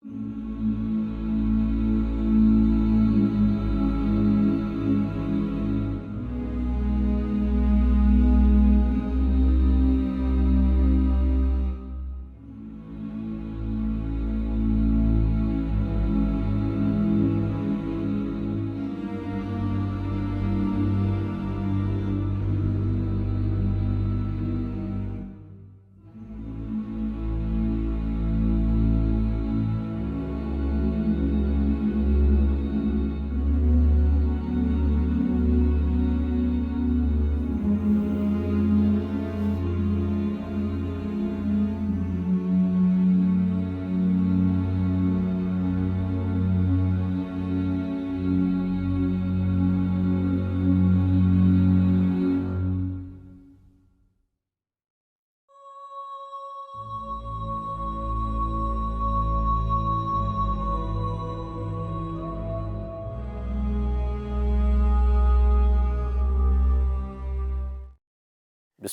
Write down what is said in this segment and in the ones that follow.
بسم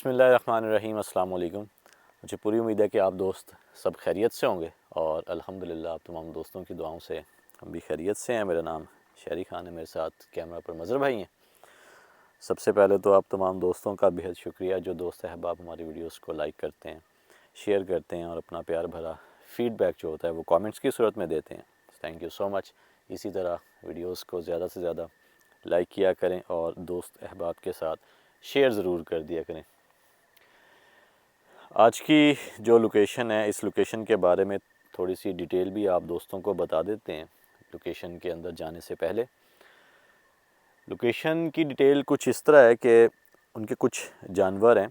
اللہ الرحمن الرحیم۔ السلام علیکم۔ مجھے پوری امید ہے کہ آپ دوست سب خیریت سے ہوں گے، اور الحمدللہ آپ تمام دوستوں کی دعاؤں سے ہم بھی خیریت سے ہیں۔ میرا نام شہری خان ہے، میرے ساتھ کیمرہ پر مظہر بھائی ہیں۔ سب سے پہلے تو آپ تمام دوستوں کا بہت شکریہ جو دوست احباب ہماری ویڈیوز کو لائک کرتے ہیں، شیئر کرتے ہیں، اور اپنا پیار بھرا فیڈ بیک جو ہوتا ہے وہ کامنٹس کی صورت میں دیتے ہیں۔ تھینک یو سو مچ۔ اسی طرح ویڈیوز کو زیادہ سے زیادہ لائک کیا کریں اور دوست احباب کے ساتھ شیئر ضرور کر دیا کریں۔ آج کی جو لوکیشن ہے، اس لوکیشن کے بارے میں تھوڑی سی ڈیٹیل بھی آپ دوستوں کو بتا دیتے ہیں لوکیشن کے اندر جانے سے پہلے۔ لوکیشن کی ڈیٹیل کچھ اس طرح ہے کہ ان کے کچھ جانور ہیں،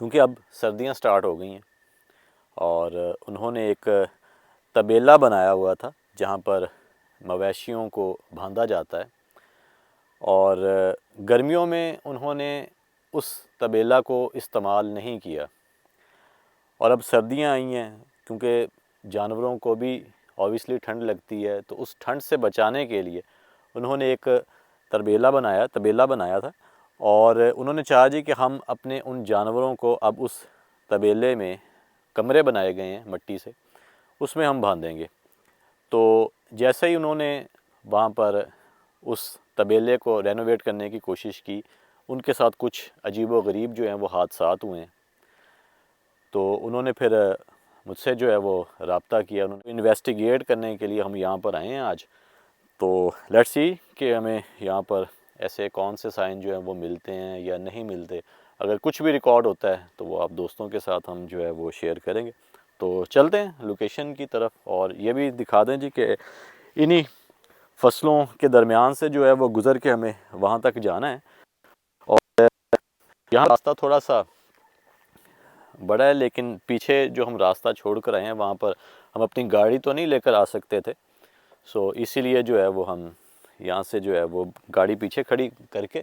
کیونکہ اب سردیاں سٹارٹ ہو گئی ہیں، اور انہوں نے ایک طبیلہ بنایا ہوا تھا جہاں پر مویشیوں کو باندھا جاتا ہے، اور گرمیوں میں انہوں نے اس طبیلہ کو استعمال نہیں کیا، اور اب سردیاں آئی ہیں، کیونکہ جانوروں کو بھی اوبیسلی ٹھنڈ لگتی ہے، تو اس ٹھنڈ سے بچانے کے لیے انہوں نے ایک طبیلہ بنایا تھا، اور انہوں نے چاہا جی کہ ہم اپنے ان جانوروں کو اب اس طبیلے میں کمرے بنائے گئے ہیں مٹی سے، اس میں ہم باندھیں گے۔ تو جیسے ہی انہوں نے وہاں پر اس طبیلے کو رینوویٹ کرنے کی کوشش کی، ان کے ساتھ کچھ عجیب و غریب جو ہیں وہ حادثات ہوئے ہیں۔ تو انہوں نے پھر مجھ سے جو ہے وہ رابطہ کیا، انہوں نے انویسٹیگیٹ کرنے کے لیے ہم یہاں پر آئے ہیں آج۔ تو لیٹس سی کہ ہمیں یہاں پر ایسے کون سے سائن جو ہیں وہ ملتے ہیں یا نہیں ملتے۔ اگر کچھ بھی ریکارڈ ہوتا ہے تو وہ آپ دوستوں کے ساتھ ہم جو ہے وہ شیئر کریں گے۔ تو چلتے ہیں لوکیشن کی طرف، اور یہ بھی دکھا دیں جی کہ انہی فصلوں کے درمیان سے جو ہے وہ گزر کے ہمیں وہاں تک جانا ہے، اور یہاں راستہ تھوڑا سا بڑا ہے، لیکن پیچھے جو ہم راستہ چھوڑ کر آئے ہیں وہاں پر ہم اپنی گاڑی تو نہیں لے کر آ سکتے تھے، سو اسی لیے جو ہے وہ ہم یہاں سے جو ہے وہ گاڑی پیچھے کھڑی کر کے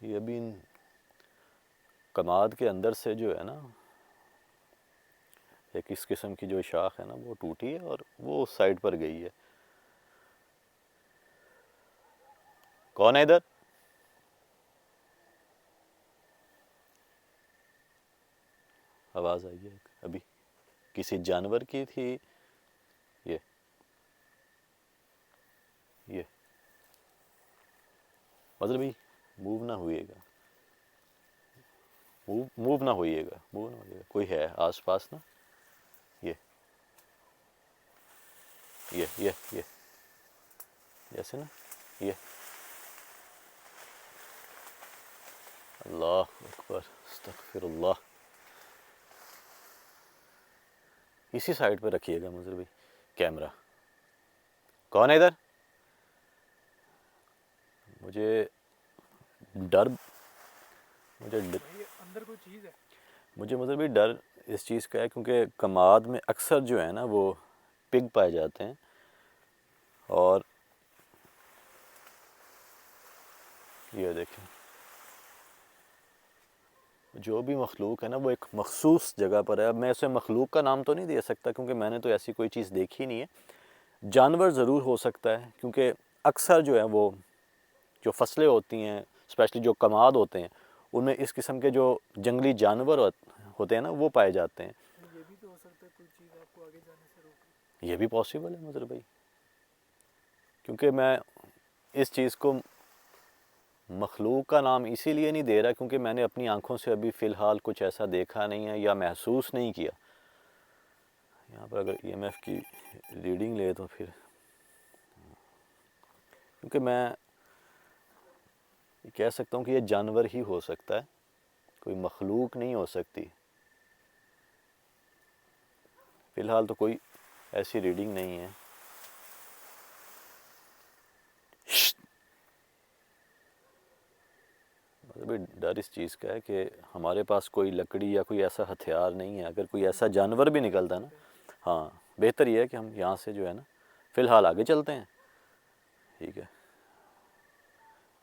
یہ بھی ان کماد کے اندر سے جو ہے نا ایک اس قسم کی جو شاخ ہے نا وہ ٹوٹی ہے، اور وہ اس سائڈ پر گئی ہے۔ کون ہے ادھر؟ آواز آئی ہے ابھی، کسی جانور کی تھی یہ مطلب بھائی موو نہ ہوئیے گا، موو نہ ہوئیے گا، کوئی ہے آس پاس نا؟ یہ جیسے نا یہ اللہ اکبر استغفر اللہ۔ اسی سائڈ پہ رکھیے گا مظہر بھائی کیمرہ۔ کون ہے ادھر؟ مجھے اندر کوئی چیز ہے، مجھے مطلب بھی ڈر اس چیز کا ہے، کیونکہ کماد میں اکثر جو ہے نا وہ پگ پائے جاتے ہیں، اور یہ دیکھیں جو بھی مخلوق ہے نا وہ ایک مخصوص جگہ پر ہے۔ اب میں اسے مخلوق کا نام تو نہیں دے سکتا کیونکہ میں نے تو ایسی کوئی چیز دیکھی نہیں ہے، جانور ضرور ہو سکتا ہے، کیونکہ اکثر جو ہے وہ جو فصلیں ہوتی ہیں اسپیشلی جو کماد ہوتے ہیں ان میں اس قسم کے جو جنگلی جانور ہوتے ہیں نا وہ پائے جاتے ہیں. یہ بھی تو ہو سکتا ہے کوئی چیز آپ کو آگے جانے سے روکے. یہ بھی پاسبل ہے مظہر بھائی, کیونکہ میں اس چیز کو مخلوق کا نام اسی لیے نہیں دے رہا کیونکہ میں نے اپنی آنکھوں سے ابھی فی الحال کچھ ایسا دیکھا نہیں ہے یا محسوس نہیں کیا. یہاں پر اگر ای ایم ایف کی ریڈنگ لے تو پھر, کیونکہ میں کہہ سکتا ہوں کہ یہ جانور ہی ہو سکتا ہے, کوئی مخلوق نہیں ہو سکتی. فی الحال تو کوئی ایسی ریڈنگ نہیں ہے. مطلب ڈر اس چیز کا ہے کہ ہمارے پاس کوئی لکڑی یا کوئی ایسا ہتھیار نہیں ہے. اگر کوئی ایسا جانور بھی نکلتا نا, ہاں بہتر یہ ہے کہ ہم یہاں سے جو ہے نا فی الحال آگے چلتے ہیں. ٹھیک ہے,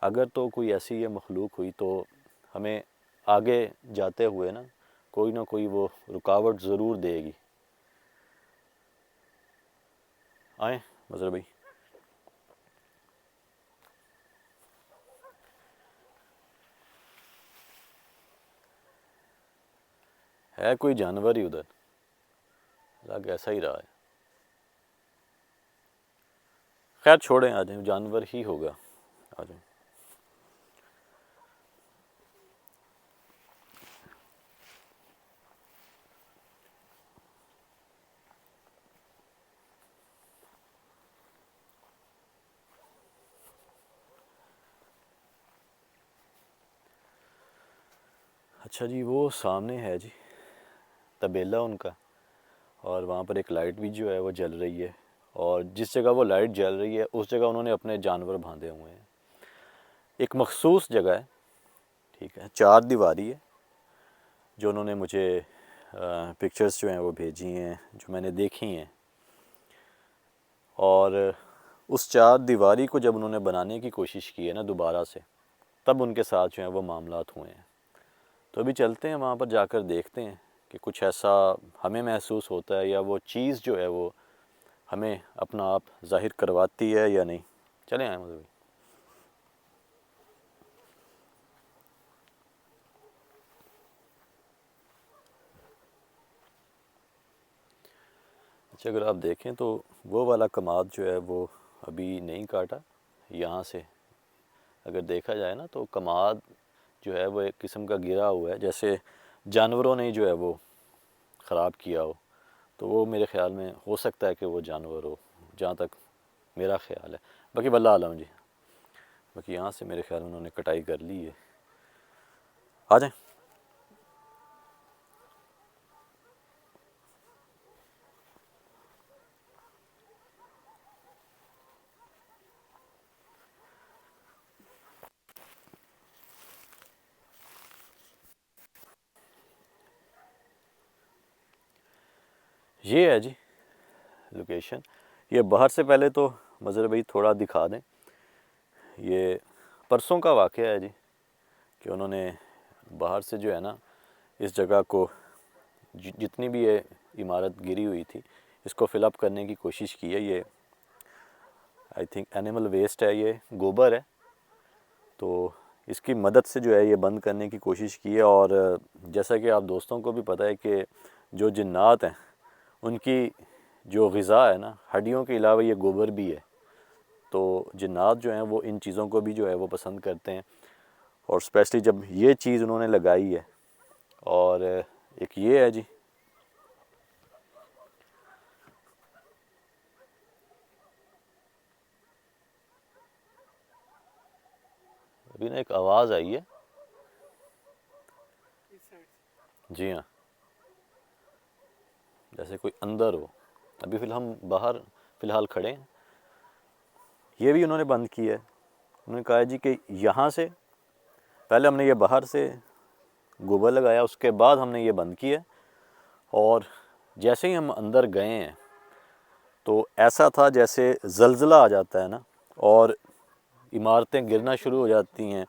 اگر تو کوئی ایسی یہ مخلوق ہوئی تو ہمیں آگے جاتے ہوئے نا کوئی نہ کوئی وہ رکاوٹ ضرور دے گی. آئیں مظہر بھائی. ہے کوئی جانور ہی ادھر, لگ ایسا ہی رہا ہے. خیر چھوڑیں, آ جائیں, جانور ہی ہوگا. آ جائیں. اچھا جی, وہ سامنے ہے جی طبیلہ ان کا, اور وہاں پر ایک لائٹ بھی جو ہے وہ جل رہی ہے, اور جس جگہ وہ لائٹ جل رہی ہے اس جگہ انہوں نے اپنے جانور باندھے ہوئے ہیں. ایک مخصوص جگہ ہے, ٹھیک ہے, 4 دیواری ہے جو انہوں نے مجھے پکچرز جو ہیں وہ بھیجی ہیں, جو میں نے دیکھی ہیں. اور اس 4 دیواری کو جب انہوں نے بنانے کی کوشش کی ہے نا دوبارہ سے, تب ان کے ساتھ جو ہیں وہ معاملات ہوئے ہیں. تو ابھی چلتے ہیں وہاں پر جا کر دیکھتے ہیں کہ کچھ ایسا ہمیں محسوس ہوتا ہے یا وہ چیز جو ہے وہ ہمیں اپنا آپ ظاہر کرواتی ہے یا نہیں. چلیں آئیں مجھے. اچھا, اگر آپ دیکھیں تو وہ والا کماد جو ہے وہ ابھی نہیں کاٹا. یہاں سے اگر دیکھا جائے نا تو کماد جو ہے وہ ایک قسم کا گرا ہوا ہے, جیسے جانوروں نے جو ہے وہ خراب کیا ہو. تو وہ میرے خیال میں ہو سکتا ہے کہ وہ جانور ہو, جہاں تک میرا خیال ہے. باقی واللہ عالم جی. باقی یہاں سے میرے خیال میں انہوں نے کٹائی کر لی ہے. آ جائیں. یہ ہے جی لوکیشن. یہ باہر سے پہلے تو مظہر بھائی تھوڑا دکھا دیں. یہ پرسوں کا واقعہ ہے جی کہ انہوں نے باہر سے جو ہے نا اس جگہ کو جتنی بھی یہ عمارت گری ہوئی تھی اس کو فل اپ کرنے کی کوشش کی ہے. یہ آئی تھنک اینیمل ویسٹ ہے, یہ گوبر ہے, تو اس کی مدد سے جو ہے یہ بند کرنے کی کوشش کی ہے. اور جیسا کہ آپ دوستوں کو بھی پتہ ہے کہ جو جنات ہیں ان کی جو غذا ہے نا ہڈیوں کے علاوہ یہ گوبر بھی ہے. تو جنات جو ہیں وہ ان چیزوں کو بھی جو ہے وہ پسند کرتے ہیں. اور اسپیشلی جب یہ چیز انہوں نے لگائی ہے, اور ایک یہ ہے جی ابھی نا ایک آواز آئی ہے. اس سائڈ سے جی ہاں, جیسے کوئی اندر ہو. ابھی ہم باہر فی الحال کھڑے ہیں. یہ بھی انہوں نے بند کی ہے. انہوں نے کہا ہے جی کہ یہاں سے پہلے ہم نے یہ باہر سے گوبر لگایا, اس کے بعد ہم نے یہ بند کیا, اور جیسے ہی ہم اندر گئے ہیں تو ایسا تھا جیسے زلزلہ آ جاتا ہے نا, اور عمارتیں گرنا شروع ہو جاتی ہیں.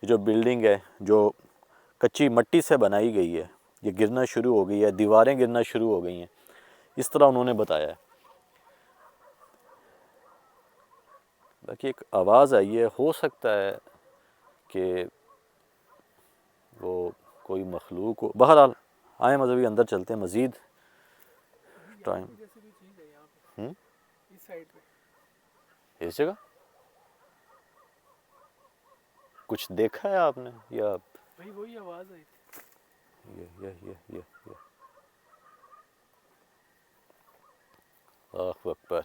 جو بلڈنگ ہے جو کچی مٹی سے بنائی گئی ہے یہ گرنا شروع ہو گئی ہے, دیواریں گرنا شروع ہو گئی ہیں. اس طرح انہوں نے بتایا ہے. باقی ایک آواز آئی ہے، ہو سکتا ہے کہ وہ کوئی مخلوق ہو. بہرحال آئیں مذہبی اندر چلتے ہیں مزید ابھی یہاں ٹائم. پہ جیسے کوئی چیز ہے یہاں پہ اس سائڈ پہ اس جگہ کچھ دیکھا ہے آپ نے یا بھائی وہی آواز آئی تھی. یہ اللہ اکبر.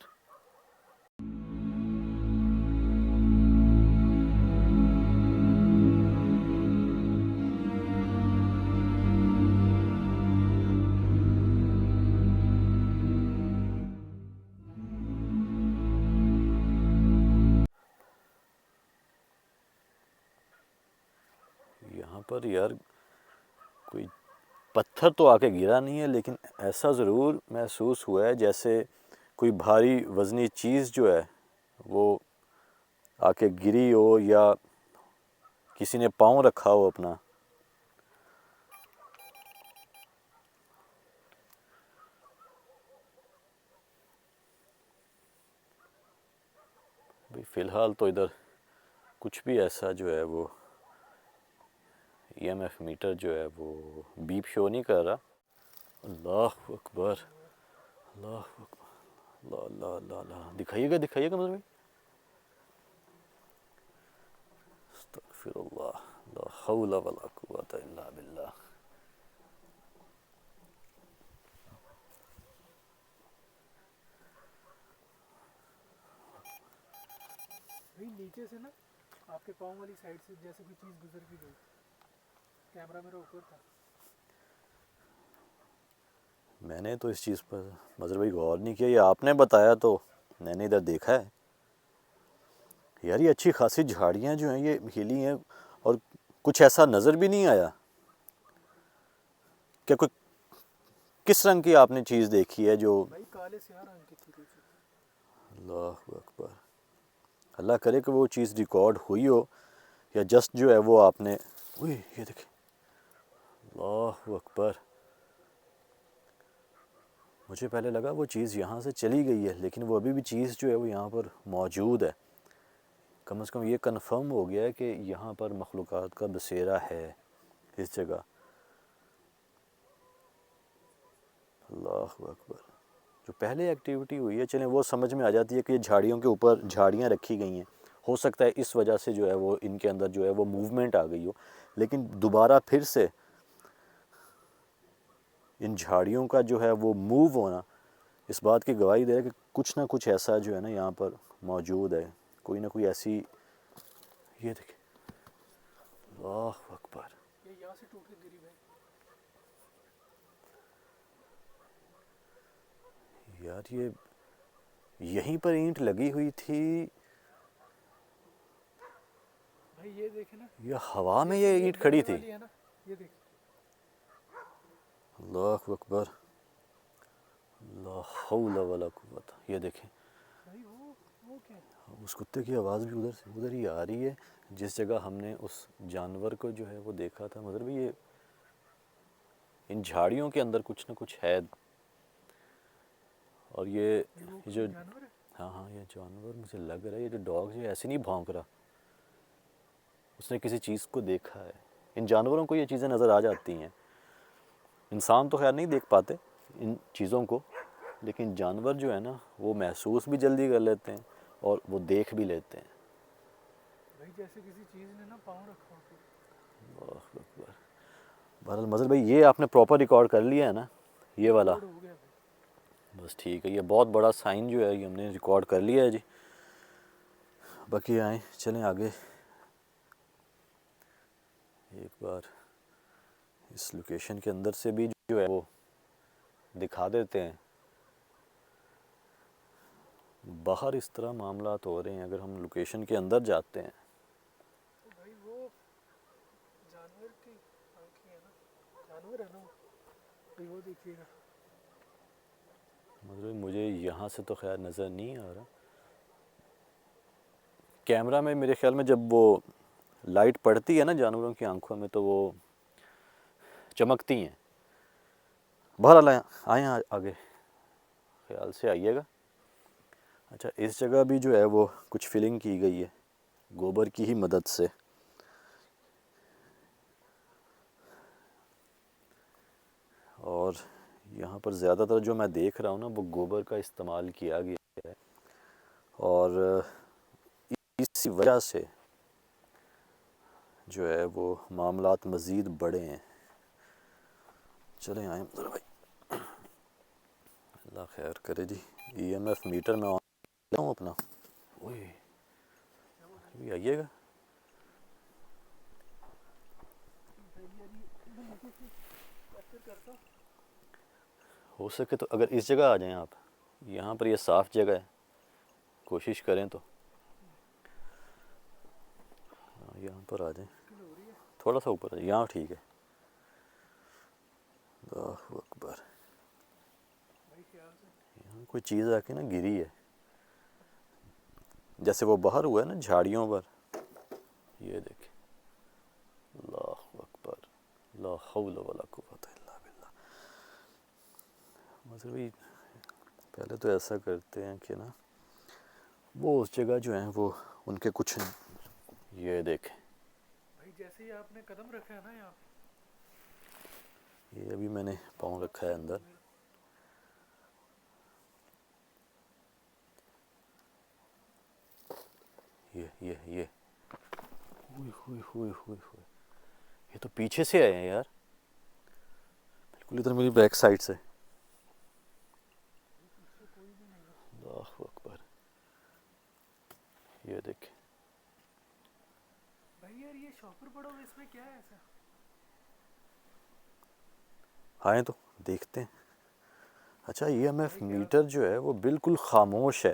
یہاں پر یار کوئی پتھر تو آ کے گرا نہیں ہے، لیکن ایسا ضرور محسوس ہوا ہے جیسے کوئی بھاری وزنی چیز جو ہے وہ آ کے گری ہو یا کسی نے پاؤں رکھا ہو اپنا. بھئی فی الحال تو ادھر کچھ بھی ایسا جو ہے وہ ای ایم ایف میٹر جو ہے وہ بیپ شو نہیں کر رہا. اللہ اکبر، اللہ اکبر، اللہ اللہ اللہ اللہ. دکھائیے گا مطلب استغفر اللہ، لا حول ولا قوۃ الا باللہ. بھائی نیچے سے نا آپ کے پاؤں والی سائڈ سے جیسے کوئی چیز گزر بھی گئی. کیمرہ میرا اوپر تھا. میں نے تو اس چیز پر مظہر بھائی غور نہیں کیا، یہ آپ نے بتایا تو میں نے ادھر دیکھا ہے. یار یہ اچھی خاصی جھاڑیاں جو ہیں یہ ہلی ہیں اور کچھ ایسا نظر بھی نہیں آیا. کیا کوئی کس رنگ کی آپ نے چیز دیکھی ہے جو؟ بھائی کالے سیاہ رنگ کی تھی کوئی چیز. اللہ اکبر. اللہ کرے کہ وہ چیز ریکارڈ ہوئی ہو یا جسٹ جو ہے وہ آپ نے یہ دیکھیں. اللہ اکبر. مجھے پہلے لگا وہ چیز یہاں سے چلی گئی ہے، لیکن وہ ابھی بھی چیز جو ہے وہ یہاں پر موجود ہے. کم از کم یہ کنفرم ہو گیا ہے کہ یہاں پر مخلوقات کا بسیرا ہے اس جگہ. اللہ اکبر. جو پہلے ایکٹیویٹی ہوئی ہے چلیں وہ سمجھ میں آ جاتی ہے کہ یہ جھاڑیوں کے اوپر جھاڑیاں رکھی گئی ہیں، ہو سکتا ہے اس وجہ سے جو ہے وہ ان کے اندر جو ہے وہ موومنٹ آ گئی ہو. لیکن دوبارہ پھر سے ان جھاڑیوں کا جو ہے وہ موو ہونا اس بات کی گواہی دے رہا ہے کہ کچھ نہ کچھ ایسا جو ہے نا یہاں پر موجود ہے. کوئی نہ کوئی ایسی. یہ دیکھیں. اللہ اکبر. یہ یہاں سے ٹوٹ کے گری بھائی. یار یہ یہیں پر اینٹ لگی ہوئی تھی بھائی یہ دیکھیں نا، یا ہوا میں یہ اینٹ کھڑی بڑی تھی؟ والی ہے نا، یہ دیکھیں. اللہ اکبر. لا حول ولا قوت. یہ دیکھیں بھائی وہ کیا ہے؟ اس کتے کی آواز بھی ادھر ہی آ رہی ہے جس جگہ ہم نے اس جانور کو جو ہے وہ دیکھا تھا. مگر بھی یہ ان جھاڑیوں کے اندر کچھ نہ کچھ ہے. اور یہ وہ جو کوئی جانور ہے. ہاں یہ جانور مجھے لگ رہا ہے، یہ جو ڈاگ جو ایسے نہیں بھونک رہا، اس نے کسی چیز کو دیکھا ہے. ان جانوروں کو یہ چیزیں نظر آ جاتی ہیں. انسان تو خیر نہیں دیکھ پاتے ان چیزوں کو، لیکن جانور جو ہے نا وہ محسوس بھی جلدی کر لیتے ہیں اور وہ دیکھ بھی لیتے ہیں. بھائی جیسے کسی چیز نے نا پاؤں رکھا اوپر. اللہ اکبر. بہرحال مظہر بھائی یہ آپ نے پراپر ریکارڈ کر لیا ہے نا یہ والا؟ ریکارڈ ہو گیا بھائی. بس ٹھیک ہے. یہ بہت بڑا سائن جو ہے یہ ہم نے ریکارڈ کر لیا ہے جی. باقی آئیں چلیں آگے ایک بار اس لوکیشن کے اندر سے بھی جو ہے وہ دکھا دیتے ہیں. باہر اس طرح معاملات ہو رہے ہیں، اگر ہم لوکیشن کے اندر جاتے ہیں بھائی وہ جانور کی آنکھیں ہیں نا، جانور ہے نا وہ. بھائی وہ دیکھیے گا. مطلب مجھے یہاں سے تو خیر نظر نہیں آ رہا. کیمرہ میں میرے خیال میں جب وہ لائٹ پڑتی ہے نا جانوروں کی آنکھوں میں تو وہ چمکتی ہیں. بہرحال آئیں آگے، خیال سے آئیے گا. اچھا اس جگہ بھی جو ہے وہ کچھ فلنگ کی گئی ہے گوبر کی ہی مدد سے. اور یہاں پر زیادہ تر جو میں دیکھ رہا ہوں نا وہ گوبر کا استعمال کیا گیا ہے اور اسی وجہ سے جو ہے وہ معاملات مزید بڑے ہیں. چلیں آئیں مظہر بھائی, اللہ خیر کرے جی. ای ایم ایف میٹر میں آن ہوں اپنا. اوئے بھی آئیے گا. ہو سکے تو اگر اس جگہ آ جائیں آپ, یہاں پر یہ صاف جگہ ہے, کوشش کریں تو یہاں پر آ جائیں. تھوڑا سا اوپر ہے, یہاں ٹھیک ہے. اللہ اکبر, یہاں کوئی چیز آ کے نا گری ہے جیسے وہ باہر ہوا ہے نا جھاڑیوں پر. یہ دیکھیں, اللہ اکبر, لا حول ولا قوت الا باللہ. مطلب بھی پہلے تو ایسا کرتے ہیں کہ نا وہ اس جگہ جو ہیں وہ ان کے کچھ, یہ دیکھیں بھائی جیسے ہی آپ نے قدم رکھا ہے نا یہاں, یہ ابھی میں نے پاؤں رکھا ہے اندر. یہ ہوئے ہوئے ہوئے ہوئے ہوئے, یہ تو پیچھے سے آئے ہیں یار, بالکل ادھر میری بیک سائڈ سے. کوئی بھی نہیں ہے. اللہ اکبر, یہ دیکھیں. بھائی یار یہ شاپر پڑا ہوا, اس میں کیا ہے ایسا؟ آئیں تو دیکھتے ہیں. اچھا ای ایم ایف بھائی کیا میٹر جو ہے وہ بالکل خاموش ہے.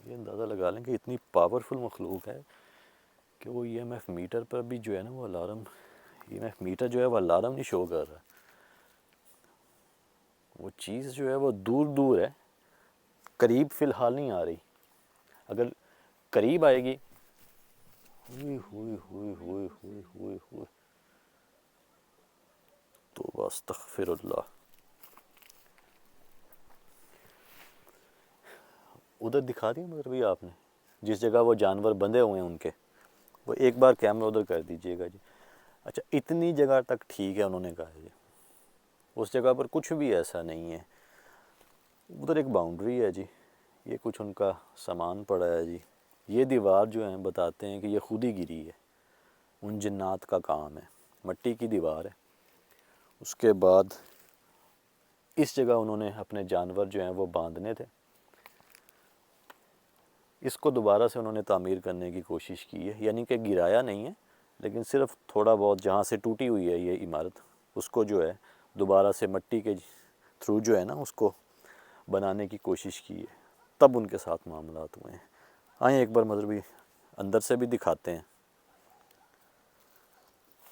یہ اندازہ لگا لیں کہ اتنی پاورفل مخلوق ہے کہ وہ ای ایم ایف میٹر پر بھی جو ہے نا وہ alarm, E M F meter جو ہے وہ الارم نہیں شو کر رہا. وہ چیز جو ہے وہ دور دور ہے, قریب فی الحال نہیں آ رہی. اگر قریب آئے گی, ہوئے ہوئے ہوئے ہوئے ہوئے ہوئے ہوئے, توبہ استغفر اللہ. ادھر دکھا دیا مگر بھی آپ نے جس جگہ وہ جانور بندھے ہوئے ہیں ان کے, وہ ایک بار کیمرہ ادھر کر دیجئے گا جی. اچھا اتنی جگہ تک ٹھیک ہے, انہوں نے کہا جی اس جگہ پر کچھ بھی ایسا نہیں ہے. ادھر ایک باؤنڈری ہے جی, یہ کچھ ان کا سامان پڑا ہے جی. یہ دیوار جو ہیں بتاتے ہیں کہ یہ خود ہی گری ہے, ان جنات کا کام ہے. مٹی کی دیوار ہے. اس کے بعد اس جگہ انہوں نے اپنے جانور جو ہیں وہ باندھنے تھے. اس کو دوبارہ سے انہوں نے تعمیر کرنے کی کوشش کی ہے, یعنی کہ گرایا نہیں ہے لیکن صرف تھوڑا بہت جہاں سے ٹوٹی ہوئی ہے یہ عمارت, اس کو جو ہے دوبارہ سے مٹی کے تھرو جو ہے نا اس کو بنانے کی کوشش کی ہے. تب ان کے ساتھ معاملات ہوئے ہیں. آئیں ایک بار مطلب اندر سے بھی دکھاتے ہیں.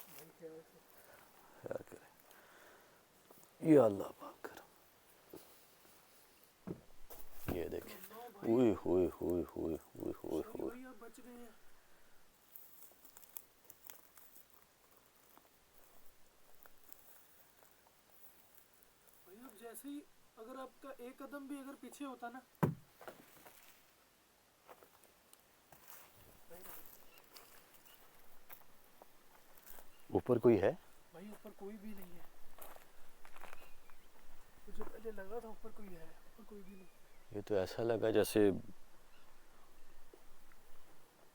بھائی خیال سے. کیا کریں, یا اللہ پاک کرم. یہ دیکھیں, اللہ بھائی, ہوئے ہوئے ہوئے ہوئے ہوئے ہوئے سوری ہوئے. بھائی آپ بچ گئے ہیں. بھائی اب جیسے ہی اگر آپ کا ایک قدم بھی اگر پیچھے ہوتا نا, اوپر کوئی ہے؟ بھائی اوپر کوئی بھی نہیں ہے. مجھے پہلے لگا تھا اوپر کوئی ہے, اوپر کوئی بھی نہیں. یہ تو ایسا لگا جیسے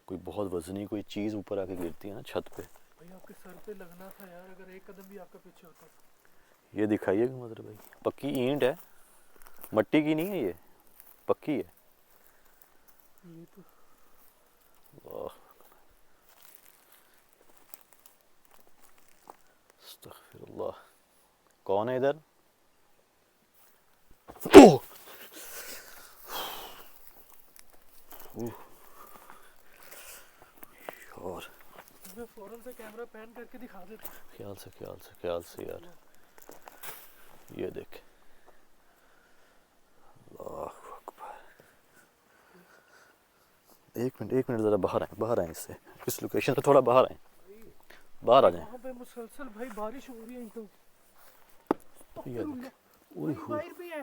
کوئی بہت وزنی کوئی چیز اوپر آ کے گرتی ہے نا چھت پہ. بھائی آپ کے سر پہ لگنا تھا یار, اگر ایک قدم بھی آپ کا پیچھے ہوتا. یہ دکھائیے گا مظہر بھائی, پکی اینٹ ہے, مٹی کی نہیں ہے, یہ پکی ہے. یہ تو اللہ استغفر اللہ. کون ہے ادھر؟ اور میں فوراً سے کیمرہ پین کر کے دکھا دیتا. خیال سے خیال سے خیال سے یار. یہ دیکھ, اللہ اکبر. ایک منٹ ذرا باہر آئیں اس سے, اس لوکیشن سے تھوڑا باہر آئیں, بھائی باہر آ بھائی جائیں. وہاں پہ مسلسل بھائی بارش ہو رہی ہے. تو یہ استغفر دیکھ, اللہ. اوئے بھائی ہوئے, باہر بھی ہے.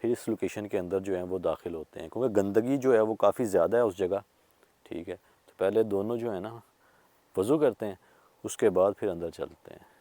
پھر اس لوکیشن کے اندر جو ہیں وہ داخل ہوتے ہیں، کیونکہ گندگی جو ہے وہ کافی زیادہ ہے اس جگہ، ٹھیک ہے. تو پہلے دونوں جو ہے نا وضو کرتے ہیں، اس کے بعد پھر اندر چلتے ہیں.